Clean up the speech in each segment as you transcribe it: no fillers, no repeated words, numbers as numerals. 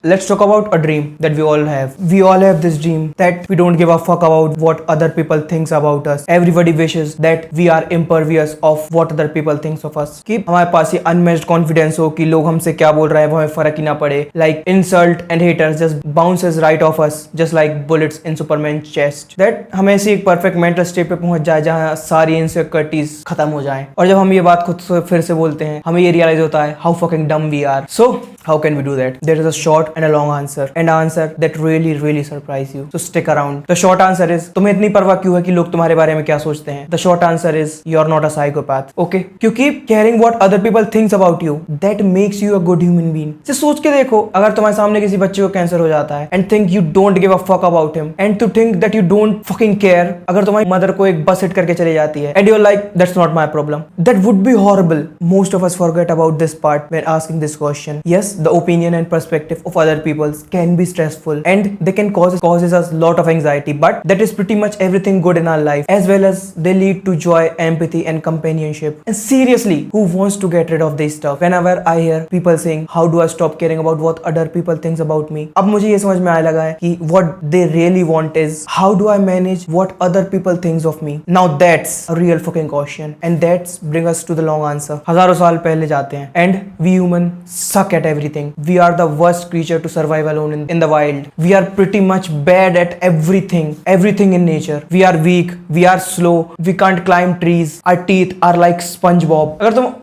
Let's talk about a dream that we all have. We all have this dream that we don't give a fuck about what other people thinks about us. Everybody wishes that we are impervious of what other people thinks of us. कि हमारे पास ये unmatched confidence हो कि लोग हमसे क्या बोल रहे हैं वो हमें फर्क ही ना पड़े. Like insult and haters just bounces right off us just like bullets in Superman's chest. That हमें ऐसी एक perfect mental state पे पहुंच जाए जहाँ सारी insecurities खत्म हो जाएं. और जब हम ये बात खुद से फिर से बोलते हैं हमें ये realize होता है how fucking dumb we are. So how can we do that? There is a short and a long answer, and an answer that really surprise you. So stick around. The short answer is तुम्हें इतनी परवाह क्यों है कि लोग तुम्हारे बारे में क्या सोचते हैं? The short answer is you're not a psychopath. Okay? क्योंकि caring what other people thinks about you that makes you a good human being. से सोच के देखो अगर तुम्हारे सामने किसी बच्चे को कैंसर हो जाता है and think you don't give a fuck about him and to think that you don't fucking care अगर तुम्हारी मदर को एक बस हिट करके चली जाती है and you're like that's not my problem. That would be horrible. Most of us forget about this part when asking this question. Yes, the opinion and perspective of other people can be stressful and they can causes us lot of anxiety, but that is pretty much everything good in our life, as well as they lead to joy, empathy and companionship. And seriously, who wants to get rid of this stuff? Whenever I hear people saying how do I stop caring about what other people thinks about me, अब मुझे ये समझ में आने लगा है कि what they really want is how do I manage what other people thinks of me. Now that's a real fucking question, and that's bring us to the long answer. हजारों साल पहले जाते हैं and we human suck at everything. We are the worst creature to survive alone in the wild. We are pretty much bad at everything in nature. We are weak, we are slow, we can't climb trees, our teeth are like SpongeBob.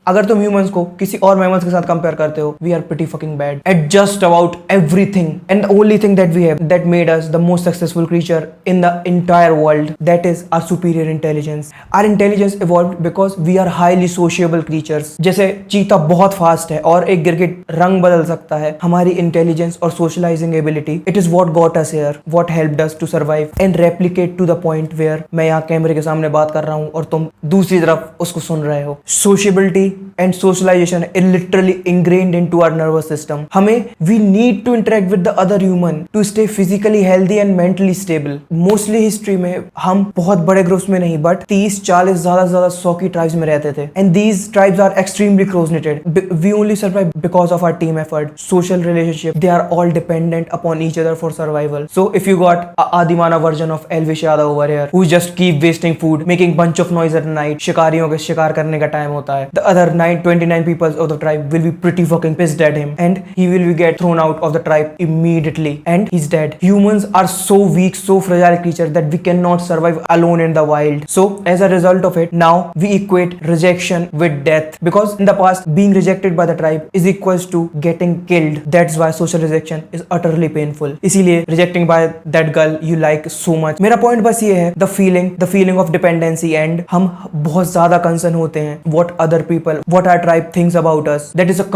अगर तुम humans को किसी और mammals के साथ compare करते हो, we are pretty fucking bad at just about everything. And the only thing that we have that made us the most successful creature in the entire world, that is our superior intelligence. Our intelligence evolved because we are highly sociable creatures. जैसे चीता बहुत fast है और एक गिरगिट रंग बदल सकता है, हमारी इंटेलिजेंस और socialising ability it is what got us here, what helped us to survive and replicate to the point where मैं यहाँ कैमरे के सामने बात कर रहा हूँ और तुम दूसरी तरफ उसको सुन रहे हो. Sociability and socialisation is literally ingrained into our nervous system. हमें we need to interact with the other human to stay physically healthy and mentally stable. Mostly history में हम बहुत बड़े ग्रुप्स में नहीं बट 30-40 ज्यादा 100 की ट्राइब्स में रहते थे and these tribes are extremely close knitted. We only survive because of our team effort, social relationship. They are all dependent upon each other for survival. So if you got a Adimana version of Elvish Yadav over here who just keep wasting food, making bunch of noise at night, शिकारियों के शिकार करने का time होता है, the other 29 people of the tribe will be pretty fucking pissed at him and he will be get thrown out of the tribe immediately and he's dead. Humans are so weak, so fragile creatures that we cannot survive alone in the wild. So as a result of it, now we equate rejection with death, because in the past being rejected by the tribe is equals to getting killed. That's why social rejection is utterly painful. इसीलिए rejecting by that girl you like so much. मेरा point बस ये है the feeling of dependency, and हम बहुत ज़्यादा concern होते हैं what other people, what our tribe thinks about us. That is a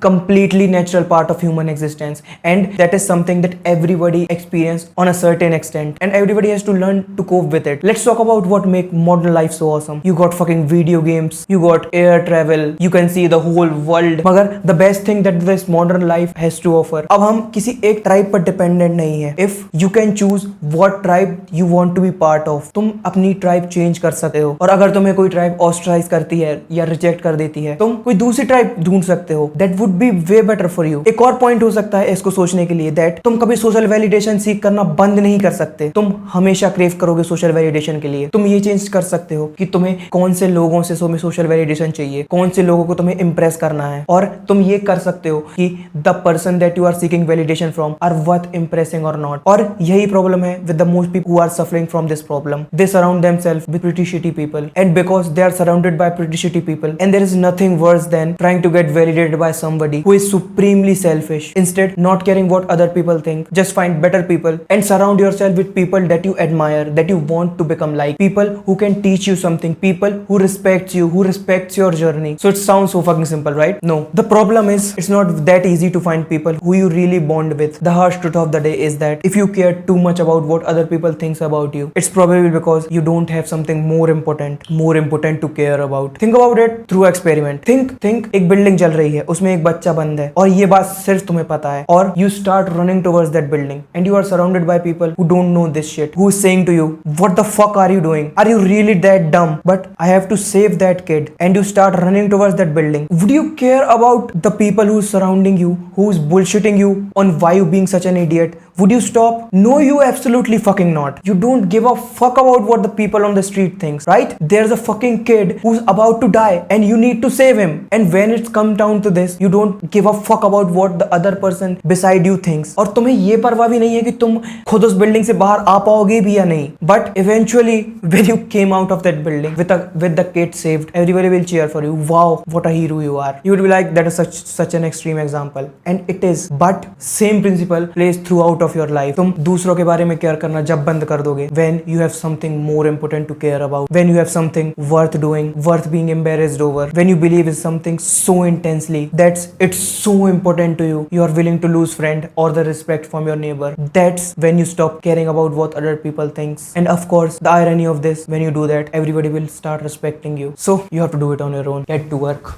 completely natural part of human existence, and that is something that everybody experience on a certain extent, and everybody has to learn to cope with it. Let's talk about what make modern life so awesome. You got fucking video games, you got air travel, you can see the whole world. मगर the best thing that this modern life has to offer, अब हम किसी एक tribe पर dependent नहीं है. If you can choose what tribe you want to be part of, तुम अपनी ट्राइब चेंज कर सकते हो, और अगर तुम्हें कोई ट्राइब ऑस्ट्राइज करती है या रिजेक्ट कर देती है, तुम कोई दूसरी ट्राइब ढूंढ सकते हो. That would be way better for you. एक और पॉइंट हो सकता है इसको सोचने के लिए, that तुम कभी सोशल वैलिडेशन सीख करना बंद नहीं कर सकते. तुम हमेशा क्रेव करोगे सोशल वैलिडेशन के लिए. तुम ये चेंज कर सकते हो कि तुम्हें कौन से लोगों से सोशल वैलिडेशन चाहिए, कौन से लोगों को तुम्हें इंप्रेस करना है, और तुम ये कर सकते हो कि the person that you are seeking validation from are worth impressing और नॉट. और यही प्रॉब्लम है with the most people who are suffering from this problem. They surround themself with pretty shitty people, and because they are surrounded by pretty shitty people, and there is nothing worse than trying to get validated by somebody who is supremely selfish. Instead not caring what other people think, just find better people and surround yourself with people that you admire, that you want to become like, people who can teach you something, people who respects you, who respects your journey. So it sounds so fucking simple, right? No. The problem is it's not that easy to find people who you really bond with. The harsh truth of the day is that if you care too much about what other people thinks about you, it's probably because you don't have something more important to care about. Think about it through experiment. Think एक building चल रही है, उसमें एक बच्चा बंद है और ये बात सिर्फ तुम्हें पता है, और you start running towards that building and you are surrounded by people who don't know this shit, who is saying to you, what the fuck are you doing? Are you really that dumb? But I have to save that kid, and you start running towards that building. Would you care about the people who who's surrounding you, who's bullshitting you on why you being such an idiot, would you stop? No, you absolutely fucking not. You don't give a fuck about what the people on the street thinks, right? There's a fucking kid who's about to die and you need to save him. And when it's come down to this, you don't give a fuck about what the other person beside you thinks. और तुम्हें ये परवाह भी नहीं है कि तुम खुद उस बिल्डिंग से बाहर आ पाओगे भी या नहीं. But eventually, when you came out of that building with the kid saved, everybody will cheer for you. Wow, what a hero you are. You would be like, that is such an extreme example. And it is. But same principle plays throughout of your life. तुम दूसरों के बारे में care करना जब बंद कर दोगे, when you have something more important to care about, when you have something worth doing, worth being embarrassed over, when you believe in something so intensely that it's so important to you, you are willing to lose friend or the respect from your neighbor. That's when you stop caring about what other people thinks. And of course, the irony of this, when you do that, everybody will start respecting you. So you have to do it on your own. Get to work.